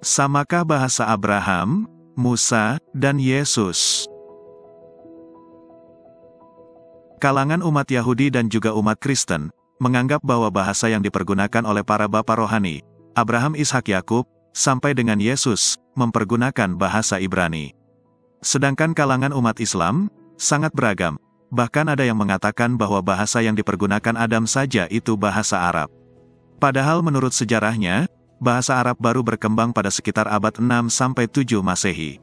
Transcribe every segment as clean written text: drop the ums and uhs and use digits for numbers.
Samakah bahasa Abraham, Musa, dan Yesus? Kalangan umat Yahudi dan juga umat Kristen menganggap bahwa bahasa yang dipergunakan oleh para bapa rohani, Abraham, Ishak, Yakub, sampai dengan Yesus, mempergunakan bahasa Ibrani. Sedangkan kalangan umat Islam sangat beragam, bahkan ada yang mengatakan bahwa bahasa yang dipergunakan Adam saja itu bahasa Arab. Padahal menurut sejarahnya, bahasa Arab baru berkembang pada sekitar abad 6-7 Masehi.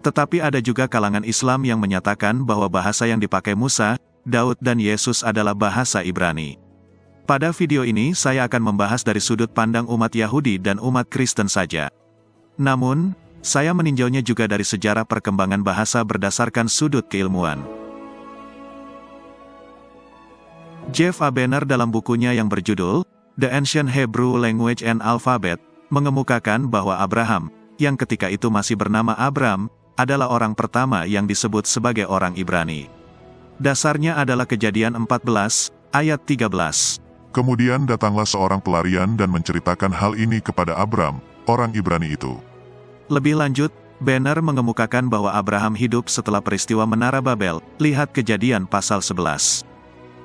Tetapi ada juga kalangan Islam yang menyatakan bahwa bahasa yang dipakai Musa, Daud dan Yesus adalah bahasa Ibrani. Pada video ini saya akan membahas dari sudut pandang umat Yahudi dan umat Kristen saja. Namun, saya meninjaunya juga dari sejarah perkembangan bahasa berdasarkan sudut keilmuan. Jeff A. Benner dalam bukunya yang berjudul The Ancient Hebrew Language and Alphabet, mengemukakan bahwa Abraham, yang ketika itu masih bernama Abram, adalah orang pertama yang disebut sebagai orang Ibrani. Dasarnya adalah Kejadian 14, ayat 13. Kemudian datanglah seorang pelarian dan menceritakan hal ini kepada Abram, orang Ibrani itu. Lebih lanjut, Benner mengemukakan bahwa Abraham hidup setelah peristiwa Menara Babel, lihat Kejadian pasal 11.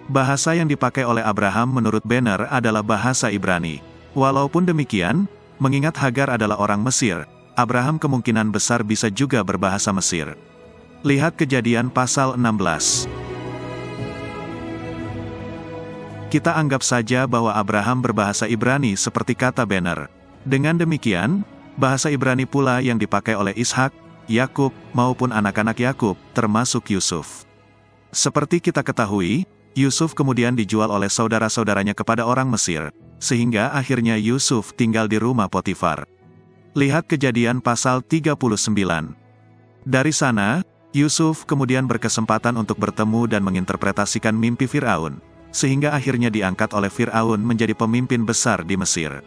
Bahasa yang dipakai oleh Abraham menurut Benner adalah bahasa Ibrani. Walaupun demikian, mengingat Hagar adalah orang Mesir, Abraham kemungkinan besar bisa juga berbahasa Mesir. Lihat Kejadian pasal 16. Kita anggap saja bahwa Abraham berbahasa Ibrani seperti kata Benner. Dengan demikian, bahasa Ibrani pula yang dipakai oleh Ishak, Yakub, maupun anak-anak Yakub, termasuk Yusuf. Seperti kita ketahui, Yusuf kemudian dijual oleh saudara-saudaranya kepada orang Mesir, sehingga akhirnya Yusuf tinggal di rumah Potifar. Lihat Kejadian pasal 39. Dari sana, Yusuf kemudian berkesempatan untuk bertemu dan menginterpretasikan mimpi Firaun, sehingga akhirnya diangkat oleh Firaun menjadi pemimpin besar di Mesir.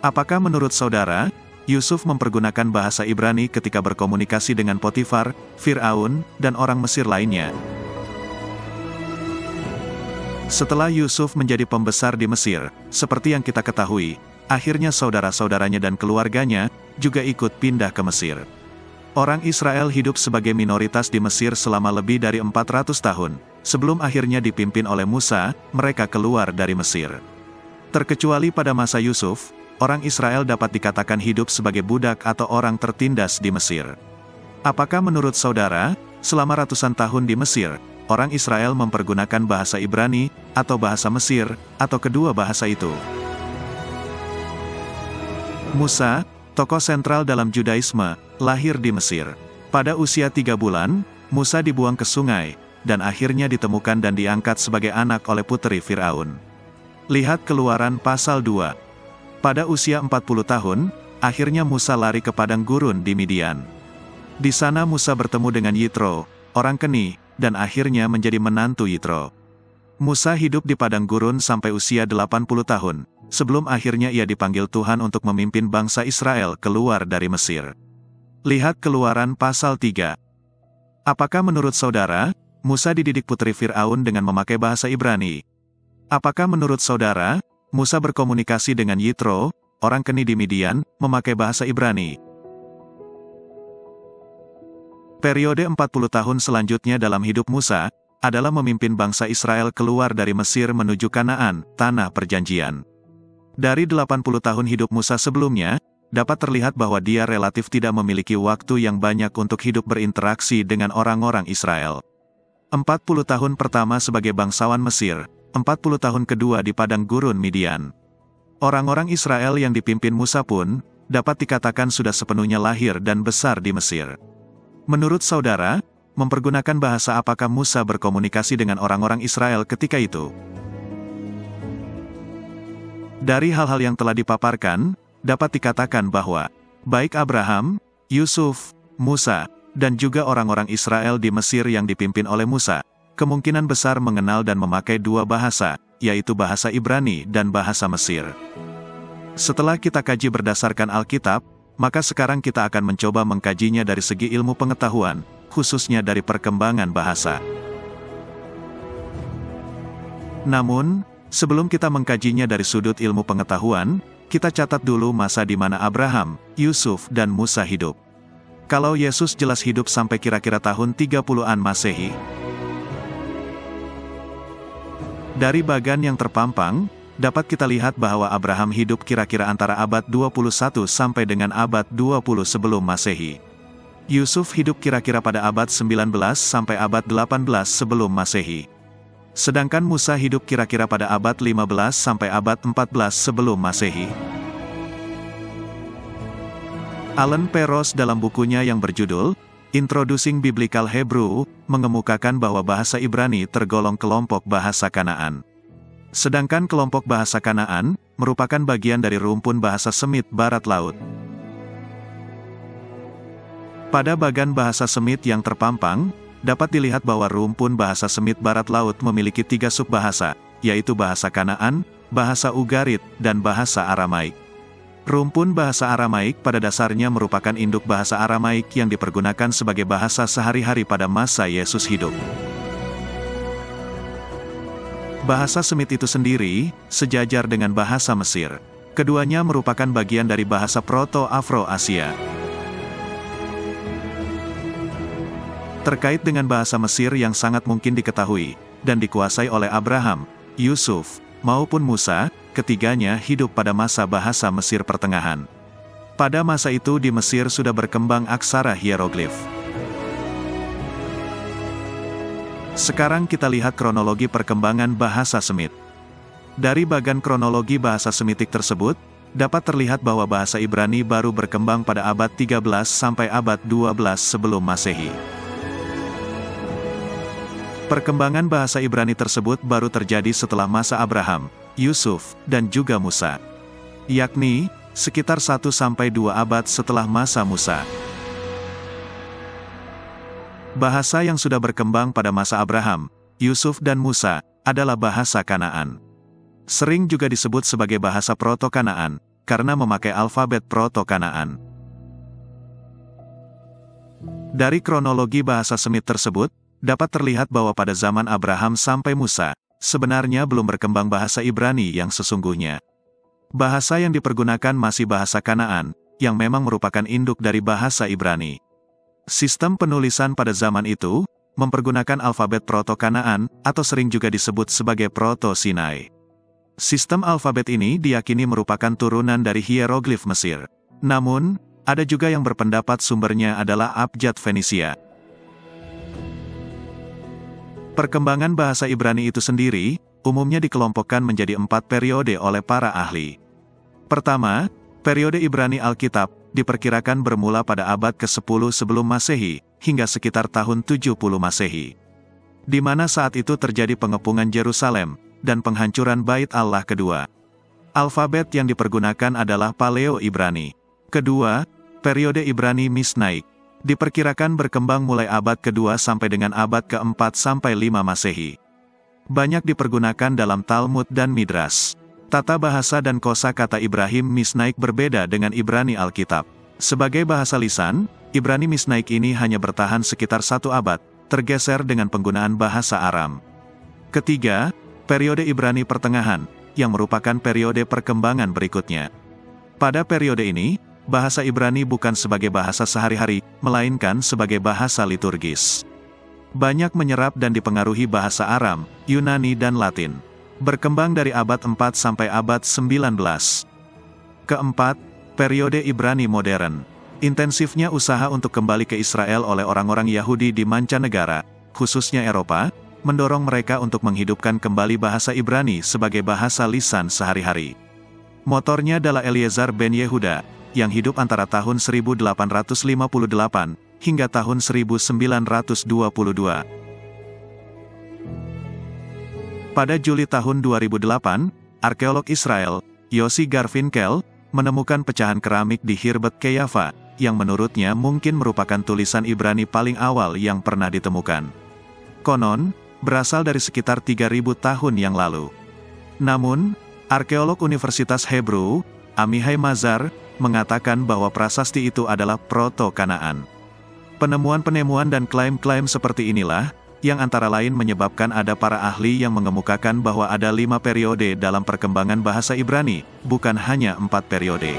Apakah menurut saudara, Yusuf mempergunakan bahasa Ibrani ketika berkomunikasi dengan Potifar, Firaun, dan orang Mesir lainnya? Setelah Yusuf menjadi pembesar di Mesir, seperti yang kita ketahui, akhirnya saudara-saudaranya dan keluarganya juga ikut pindah ke Mesir. Orang Israel hidup sebagai minoritas di Mesir selama lebih dari 400 tahun, sebelum akhirnya dipimpin oleh Musa, mereka keluar dari Mesir. Terkecuali pada masa Yusuf, orang Israel dapat dikatakan hidup sebagai budak atau orang tertindas di Mesir. Apakah menurut saudara, selama ratusan tahun di Mesir, orang Israel mempergunakan bahasa Ibrani, atau bahasa Mesir, atau kedua bahasa itu? Musa, tokoh sentral dalam Judaisme, lahir di Mesir. Pada usia 3 bulan, Musa dibuang ke sungai, dan akhirnya ditemukan dan diangkat sebagai anak oleh puteri Firaun. Lihat Keluaran pasal 2. Pada usia 40 tahun, akhirnya Musa lari ke padang gurun di Midian. Di sana Musa bertemu dengan Yitro, orang Keni, dan akhirnya menjadi menantu Yitro. Musa hidup di padang gurun sampai usia 80 tahun, sebelum akhirnya ia dipanggil Tuhan untuk memimpin bangsa Israel keluar dari Mesir. Lihat Keluaran pasal 3. Apakah menurut saudara, Musa dididik putri Firaun dengan memakai bahasa Ibrani? Apakah menurut saudara, Musa berkomunikasi dengan Yitro, orang Keni di Midian, memakai bahasa Ibrani? Periode 40 tahun selanjutnya dalam hidup Musa, adalah memimpin bangsa Israel keluar dari Mesir menuju Kanaan, tanah perjanjian. Dari 80 tahun hidup Musa sebelumnya, dapat terlihat bahwa dia relatif tidak memiliki waktu yang banyak untuk hidup berinteraksi dengan orang-orang Israel. 40 tahun pertama sebagai bangsawan Mesir, 40 tahun kedua di padang gurun Midian. Orang-orang Israel yang dipimpin Musa pun, dapat dikatakan sudah sepenuhnya lahir dan besar di Mesir. Menurut saudara, mempergunakan bahasa apakah Musa berkomunikasi dengan orang-orang Israel ketika itu? Dari hal-hal yang telah dipaparkan, dapat dikatakan bahwa, baik Abraham, Yusuf, Musa, dan juga orang-orang Israel di Mesir yang dipimpin oleh Musa, kemungkinan besar mengenal dan memakai dua bahasa, yaitu bahasa Ibrani dan bahasa Mesir. Setelah kita kaji berdasarkan Alkitab, maka sekarang kita akan mencoba mengkajinya dari segi ilmu pengetahuan, khususnya dari perkembangan bahasa. Namun, sebelum kita mengkajinya dari sudut ilmu pengetahuan, kita catat dulu masa di mana Abraham, Yusuf, dan Musa hidup. Kalau Yesus jelas hidup sampai kira-kira tahun 30-an Masehi. Dari bagan yang terpampang, dapat kita lihat bahwa Abraham hidup kira-kira antara abad 21 sampai dengan abad 20 sebelum Masehi. Yusuf hidup kira-kira pada abad 19 sampai abad 18 sebelum Masehi. Sedangkan Musa hidup kira-kira pada abad 15 sampai abad 14 sebelum Masehi. Allen Peros dalam bukunya yang berjudul Introducing Biblical Hebrew, mengemukakan bahwa bahasa Ibrani tergolong kelompok bahasa Kanaan. Sedangkan kelompok bahasa Kanaan, merupakan bagian dari rumpun bahasa Semit Barat Laut. Pada bagan bahasa Semit yang terpampang, dapat dilihat bahwa rumpun bahasa Semit Barat Laut memiliki 3 subbahasa, yaitu bahasa Kanaan, bahasa Ugarit, dan bahasa Aramaik. Rumpun bahasa Aramaik pada dasarnya merupakan induk bahasa Aramaik yang dipergunakan sebagai bahasa sehari-hari pada masa Yesus hidup. Bahasa Semit itu sendiri, sejajar dengan bahasa Mesir. Keduanya merupakan bagian dari bahasa Proto-Afro-Asia. Terkait dengan bahasa Mesir yang sangat mungkin diketahui, dan dikuasai oleh Abraham, Yusuf, maupun Musa, ketiganya hidup pada masa bahasa Mesir Pertengahan. Pada masa itu di Mesir sudah berkembang aksara hieroglif. Sekarang kita lihat kronologi perkembangan bahasa Semit. Dari bagan kronologi bahasa Semitik tersebut, dapat terlihat bahwa bahasa Ibrani baru berkembang pada abad 13 sampai abad 12 sebelum Masehi. Perkembangan bahasa Ibrani tersebut baru terjadi setelah masa Abraham, Yusuf, dan juga Musa. Yakni, sekitar 1 sampai 2 abad setelah masa Musa. Bahasa yang sudah berkembang pada masa Abraham, Yusuf dan Musa, adalah bahasa Kanaan. Sering juga disebut sebagai bahasa Proto-Kanaan, karena memakai alfabet Proto-Kanaan. Dari kronologi bahasa Semit tersebut, dapat terlihat bahwa pada zaman Abraham sampai Musa, sebenarnya belum berkembang bahasa Ibrani yang sesungguhnya. Bahasa yang dipergunakan masih bahasa Kanaan, yang memang merupakan induk dari bahasa Ibrani. Sistem penulisan pada zaman itu, mempergunakan alfabet Proto-Kanaan, atau sering juga disebut sebagai Proto-Sinai. Sistem alfabet ini diyakini merupakan turunan dari hieroglif Mesir. Namun, ada juga yang berpendapat sumbernya adalah abjad Fenisia. Perkembangan bahasa Ibrani itu sendiri, umumnya dikelompokkan menjadi 4 periode oleh para ahli. Pertama, periode Ibrani Alkitab, diperkirakan bermula pada abad ke-10 sebelum Masehi, hingga sekitar tahun 70 Masehi. Di mana saat itu terjadi pengepungan Yerusalem, dan penghancuran Bait Allah kedua. Alfabet yang dipergunakan adalah Paleo-Ibrani. Kedua, periode Ibrani Misnaik, diperkirakan berkembang mulai abad ke-2 sampai dengan abad ke-4 sampai 5 Masehi. Banyak dipergunakan dalam Talmud dan Midras. Tata bahasa dan kosakata Ibrani Misnaik berbeda dengan Ibrani Alkitab. Sebagai bahasa lisan, Ibrani Misnaik ini hanya bertahan sekitar 1 abad, tergeser dengan penggunaan bahasa Aram. Ketiga, periode Ibrani Pertengahan, yang merupakan periode perkembangan berikutnya. Pada periode ini, bahasa Ibrani bukan sebagai bahasa sehari-hari, melainkan sebagai bahasa liturgis. Banyak menyerap dan dipengaruhi bahasa Aram, Yunani dan Latin. Berkembang dari abad 4 sampai abad 19. Keempat, periode Ibrani modern. Intensifnya usaha untuk kembali ke Israel oleh orang-orang Yahudi di mancanegara, khususnya Eropa, mendorong mereka untuk menghidupkan kembali bahasa Ibrani sebagai bahasa lisan sehari-hari. Motornya adalah Eliezer ben Yehuda, yang hidup antara tahun 1858 hingga tahun 1922. Pada Juli tahun 2008, arkeolog Israel, Yossi Garfinkel, menemukan pecahan keramik di Khirbet Qeiyafa, yang menurutnya mungkin merupakan tulisan Ibrani paling awal yang pernah ditemukan. Konon, berasal dari sekitar 3000 tahun yang lalu. Namun, arkeolog Universitas Hebrew, Amihai Mazar, mengatakan bahwa prasasti itu adalah Proto-Kanaan. Penemuan-penemuan dan klaim-klaim seperti inilah, yang antara lain menyebabkan ada para ahli yang mengemukakan bahwa ada 5 periode dalam perkembangan bahasa Ibrani, bukan hanya 4 periode.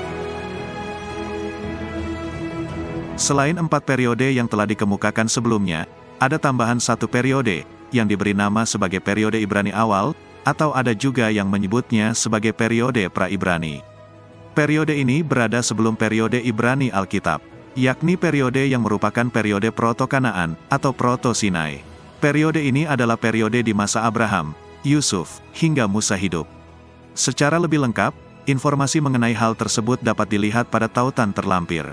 Selain 4 periode yang telah dikemukakan sebelumnya, ada tambahan 1 periode, yang diberi nama sebagai periode Ibrani awal, atau ada juga yang menyebutnya sebagai periode pra-Ibrani. Periode ini berada sebelum periode Ibrani Alkitab, yakni periode yang merupakan periode Proto-Kanaan, atau Proto-Sinai. Periode ini adalah periode di masa Abraham, Yusuf, hingga Musa hidup. Secara lebih lengkap, informasi mengenai hal tersebut dapat dilihat pada tautan terlampir.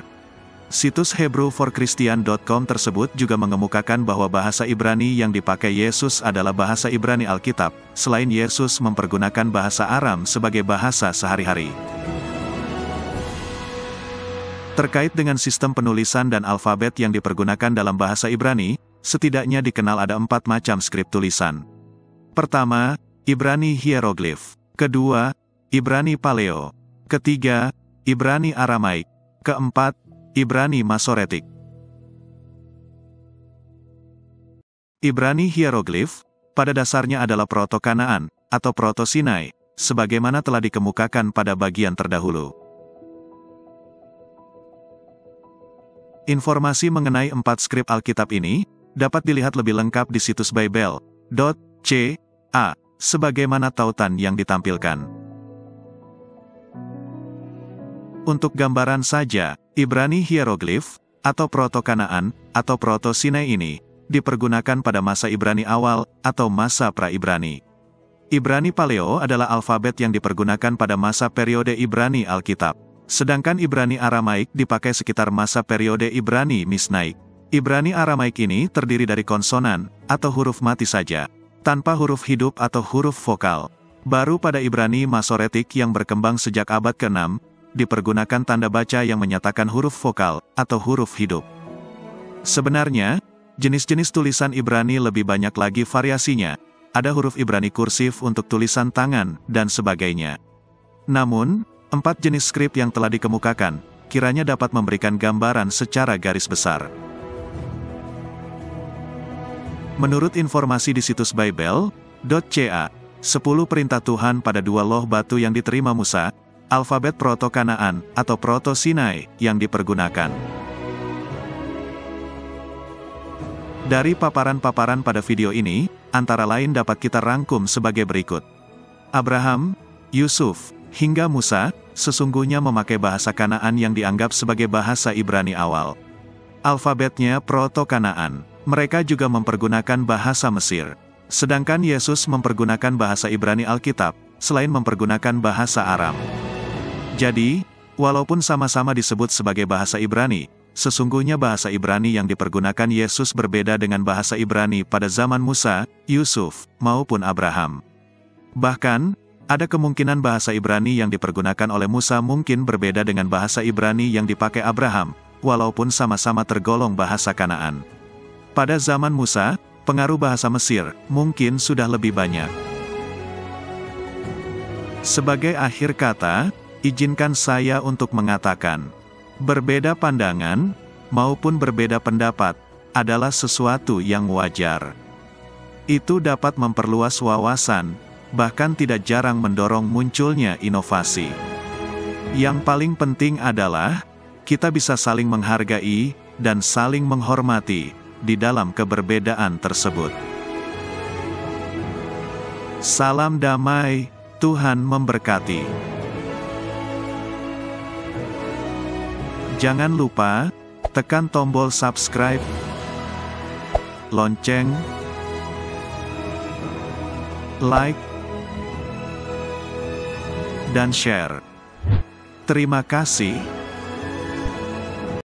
Situs Hebrew4Christian.com tersebut juga mengemukakan bahwa bahasa Ibrani yang dipakai Yesus adalah bahasa Ibrani Alkitab, selain Yesus mempergunakan bahasa Aram sebagai bahasa sehari-hari. Terkait dengan sistem penulisan dan alfabet yang dipergunakan dalam bahasa Ibrani, setidaknya dikenal ada 4 macam skrip tulisan. Pertama, Ibrani hieroglif. Kedua, Ibrani paleo. Ketiga, Ibrani Aramaik. Keempat, Ibrani Masoretik. Ibrani hieroglif, pada dasarnya adalah Proto-Kanaan, atau Proto-Sinai, sebagaimana telah dikemukakan pada bagian terdahulu. Informasi mengenai 4 skrip Alkitab ini, dapat dilihat lebih lengkap di situs Bible.ca, sebagaimana tautan yang ditampilkan. Untuk gambaran saja, Ibrani hieroglif, atau Proto-Kanaan, atau Proto-Sinai ini, dipergunakan pada masa Ibrani awal, atau masa pra-Ibrani. Ibrani paleo adalah alfabet yang dipergunakan pada masa periode Ibrani Alkitab. Sedangkan Ibrani Aramaik dipakai sekitar masa periode Ibrani Misnaik. Ibrani Aramaik ini terdiri dari konsonan, atau huruf mati saja, tanpa huruf hidup atau huruf vokal. Baru pada Ibrani Masoretik yang berkembang sejak abad ke-6, dipergunakan tanda baca yang menyatakan huruf vokal, atau huruf hidup. Sebenarnya, jenis-jenis tulisan Ibrani lebih banyak lagi variasinya, ada huruf Ibrani kursif untuk tulisan tangan, dan sebagainya. Namun, 4 jenis skrip yang telah dikemukakan, kiranya dapat memberikan gambaran secara garis besar. Menurut informasi di situs Bible.ca, 10 perintah Tuhan pada 2 loh batu yang diterima Musa, alfabet Proto-Kanaan, atau Proto-Sinai, yang dipergunakan. Dari paparan-paparan pada video ini, antara lain dapat kita rangkum sebagai berikut. Abraham, Yusuf, hingga Musa, sesungguhnya memakai bahasa Kanaan yang dianggap sebagai bahasa Ibrani awal. Alfabetnya Proto-Kanaan. Mereka juga mempergunakan bahasa Mesir. Sedangkan Yesus mempergunakan bahasa Ibrani Alkitab, selain mempergunakan bahasa Aram. Jadi, walaupun sama-sama disebut sebagai bahasa Ibrani, sesungguhnya bahasa Ibrani yang dipergunakan Yesus berbeda dengan bahasa Ibrani pada zaman Musa, Yusuf, maupun Abraham. Bahkan, ada kemungkinan bahasa Ibrani yang dipergunakan oleh Musa mungkin berbeda dengan bahasa Ibrani yang dipakai Abraham, walaupun sama-sama tergolong bahasa Kanaan. Pada zaman Musa, pengaruh bahasa Mesir mungkin sudah lebih banyak. Sebagai akhir kata, izinkan saya untuk mengatakan, berbeda pandangan, maupun berbeda pendapat, adalah sesuatu yang wajar. Itu dapat memperluas wawasan, bahkan tidak jarang mendorong munculnya inovasi. Yang paling penting adalah, kita bisa saling menghargai, dan saling menghormati, di dalam keberbedaan tersebut. Salam damai, Tuhan memberkati. Jangan lupa, tekan tombol subscribe, lonceng, like, dan share. Terima kasih.